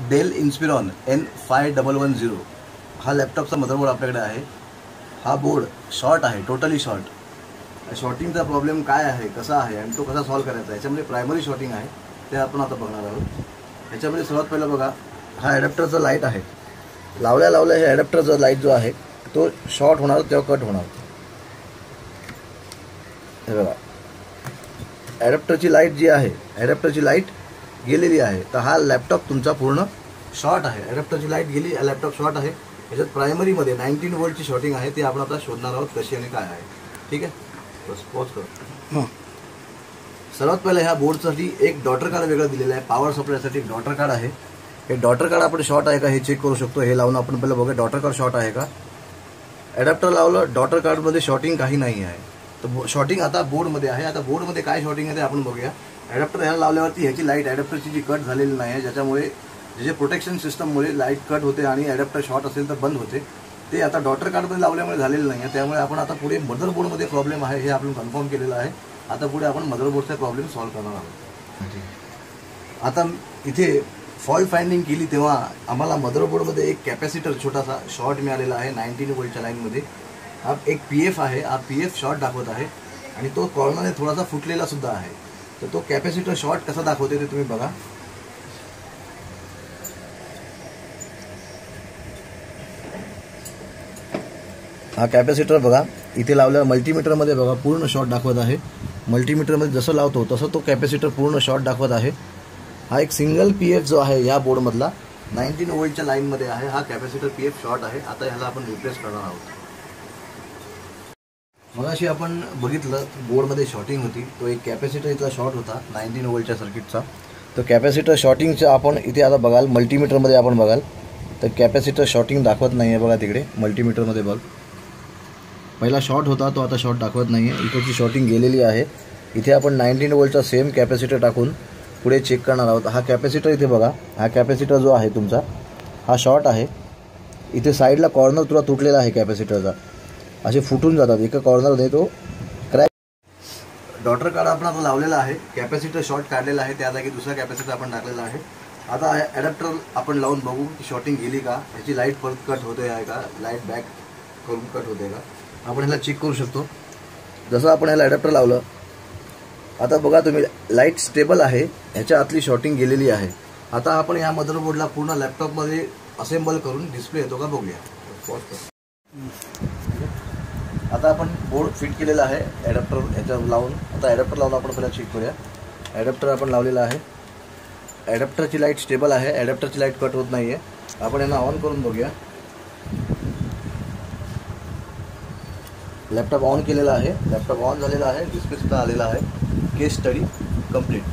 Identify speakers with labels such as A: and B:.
A: Del इन्स्पिरॉन N5110 हा लॅपटॉपचा motherboard आपल्याकडे आहे। हा बोर्ड शॉर्ट आहे, टोटली शॉर्ट। शॉर्टिंगचा प्रॉब्लेम काय आहे, कसा आहे आणि तो कसा सॉल्व करायचा, याच्यामध्ये प्रायमरी शॉर्टिंग आहे ते आपण आता बघणार आहोत। याच्यामध्ये सर्वात पहिलं बघा, हा ॲडॅप्टरचा लाईट आहे। लावल्या हे ॲडॅप्टरचा लाईट जो आहे तो शॉर्ट होणार तेव्हा कट होणार। हे बघा, ॲडॅप्टरची लाईट जी आहे, ॲडॅप्टरची लाईट गेलेली आहे, तर हा लॅपटॉप तुमचा पूर्ण शॉर्ट आहे। ॲडॅप्टरची लाईट गेली, लॅपटॉप शॉर्ट आहे। याच्यात प्रायमरीमध्ये 19 वोल्टची शॉर्टिंग आहे, ती आपण आता शोधणार आहोत कशी आणि काय आहे। ठीक आहे, बस पॉज करू। सर्वात पहिले ह्या बोर्डसाठी एक डॉटर कार्ड वेगळं दिलेलं आहे। पॉवर सप्लायसाठी एक डॉटर कार्ड आहे। हे डॉटर कार्ड आपण शॉर्ट आहे का हे चेक करू शकतो। हे लावून आपण पहिलं बघूया डॉटर कार्ड शॉर्ट आहे का। ॲडॅप्टर लावलं, डॉटर कार्डमध्ये शॉर्टिंग काही नाही आहे, तर शॉर्टिंग आता बोर्डमध्ये आहे। आता बोर्डमध्ये काय शॉर्टिंग आहे ते आपण बघूया। ॲडॅप्टर ह्याला लावल्यावरती ह्याची लाईट ॲडॅप्टरची जी कट झालेली नाही आहे, ज्याच्यामुळे जे प्रोटेक्शन सिस्टममुळे लाईट कट होते आणि ॲडॅप्टर शॉर्ट असेल तर बंद होते, ते आता डॉटर कार्डमध्ये लावल्यामुळे झालेलं नाही आहे। त्यामुळे आपण आता पुढे मदरबोर्डमध्ये प्रॉब्लेम आहे हे आपण कन्फर्म केलेलं आहे। आता पुढे आपण मदरबोर्डचा प्रॉब्लेम सॉल्व्ह करणार आहोत। आता इथे फॉल्ट फाइंडिंग केली तेव्हा आम्हाला मदरबोर्डमध्ये एक कॅपॅसिटर छोटासा शॉर्ट मिळालेला आहे 19 वोल्टच्या लाईनमध्ये। हा एक PF आहे, हा PF शॉर्ट दाखवत आहे आणि तो कॉर्नरने थोडासा फुटलेला सुद्धा आहे। तर तो कॅपॅसिटर शॉर्ट कसा दाखवते ते तुम्ही बघा। हा कॅपॅसिटर बघा, इथे लावलेला मल्टीमीटरमध्ये बघा पूर्ण शॉर्ट दाखवत आहे। मल्टीमीटरमध्ये जसं लावतो तसं तो कॅपॅसिटर पूर्ण शॉर्ट दाखवत आहे। हा एक सिंगल PF जो आहे या बोर्डमधला 19 वोल्टच्या लाईनमध्ये आहे। हा कॅपॅसिटर PF शॉर्ट आहे। आता ह्याला आपण रिप्लेस करणार आहोत। मगाशी आपण बघितलं बोर्डमध्ये शॉर्टिंग होती, तो एक कॅपॅसिटर इथला शॉर्ट होता 19 वोल्टच्या सर्किटचा। तो कॅपॅसिटर शॉर्टिंगचं आपण इथे आता बघाल, मल्टीमीटरमध्ये आपण बघाल तर कॅपॅसिटर शॉर्टिंग दाखवत नाही आहे। बघा तिकडे मल्टीमीटरमध्ये बघ, पहिला शॉर्ट होता तो आता शॉर्ट दाखवत नाही आहे। इकडची शॉर्टिंग गेलेली आहे। इथे आपण 19 वोल्टचा सेम कॅपॅसिटर टाकून पुढे चेक करणार आहोत। हा कॅपॅसिटर इथे बघा, हा कॅपॅसिटर जो आहे तुमचा हा शॉर्ट आहे। इथे साईडला कॉर्नर तुला तुटलेला आहे कॅपॅसिटरचा, असे फुटून जातात एका कॉर्नरमध्ये, तो क्रॅक। डॉटर कार्ड आपण आता लावलेला आहे, कॅपॅसिटर शॉर्ट काढलेला आहे, त्या जागी दुसरा कॅपॅसिटर आपण टाकलेला आहे। आता ॲडॅप्टर आपण लावून बघू की शॉर्टिंग गेली का, ह्याची लाईट परत कट होते आहे का, लाईट बॅक करून कट होते का, आपण ह्याला चेक करू शकतो। जसं आपण ह्याला ॲडॅप्टर लावलं, आता बघा तुम्ही लाईट स्टेबल आहे, ह्याच्या आतली शॉर्टिंग गेलेली आहे। आता आपण या मदरबोर्डला पूर्ण लॅपटॉपमध्ये असेंबल करून डिस्प्ले येतो का बघूया। आता आपण बोर्ड फिट केलेला आहे ॲडॅप्टर ह्याच्या लावून। आता ॲडॅप्टर लावून आपण पहिला चेक करूया। ॲडॅप्टर आपण लावलेला आहे, ॲडॅप्टरची लाईट स्टेबल आहे, ॲडॅप्टरची लाईट कट होत नाही आहे। आपण यांना ऑन करून बघूया। लॅपटॉप ऑन केलेला आहे, लॅपटॉप ऑन झालेला आहे, डिस्प्ले सुद्धा आलेला आहे। केस स्टडी कंप्लीट।